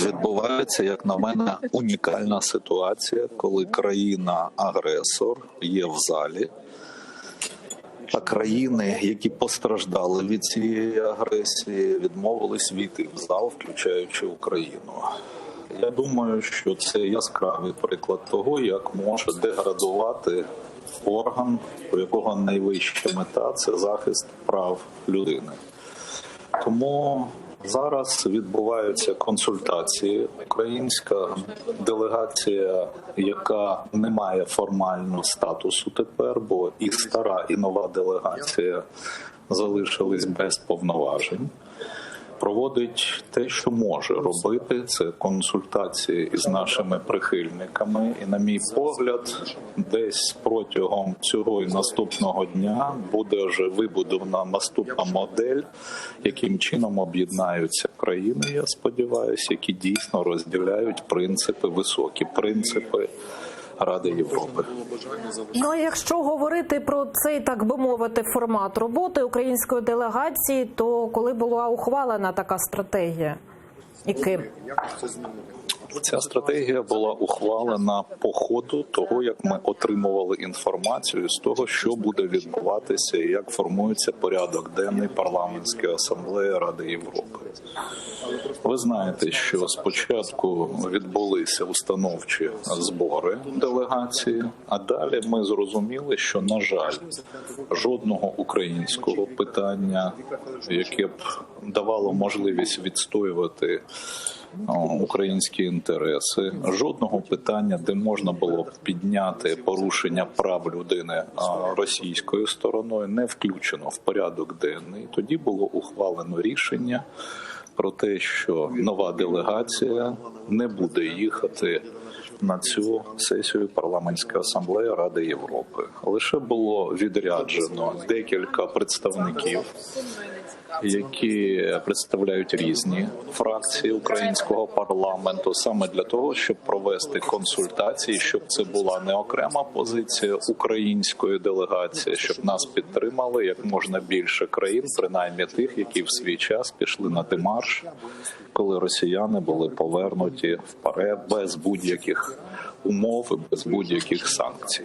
відбувається, як на мене, унікальна ситуація, коли країна-агресор є в залі, а країни, які постраждали від цієї агресії, відмовились війти в зал, включаючи Україну. Я думаю, що це яскравий приклад того, як може деградувати орган, у якого найвища мета – це захист прав людини. Тому зараз відбуваються консультації. Українська делегація, яка не має формального статусу тепер, бо і стара, і нова делегація залишились без повноважень, проводить те, що може робити, це консультації із нашими прихильниками. І, на мій погляд, десь протягом цього і наступного дня буде вже вибудована наступна модель, яким чином об'єднаються країни, я сподіваюся, які дійсно розділяють принципи, високі принципи Ради Європи. Ну, а якщо говорити про цей, так би мовити, формат роботи української делегації, то коли була ухвалена така стратегія? І ким? Ця стратегія була ухвалена по ходу того, як ми отримували інформацію з того, що буде відбуватися і як формується порядок денний парламентської асамблеї Ради Європи. Ви знаєте, що спочатку відбулися установчі збори делегації, а далі ми зрозуміли, що, на жаль, жодного українського питання, яке б давало можливість відстоювати українські інтереси, жодного питання, де можна було б підняти порушення прав людини російською стороною, не включено в порядок денний. Тоді було ухвалено рішення про те, що нова делегація не буде їхати на цю сесію парламентської асамблеї Ради Європи. Лише було відряджено декілька представників, які представляють різні фракції українського парламенту, саме для того, щоб провести консультації, щоб це була не окрема позиція української делегації, щоб нас підтримали як можна більше країн, принаймні тих, які в свій час пішли на демарш, коли росіяни були повернуті вперед без будь-яких умов і без будь-яких санкцій.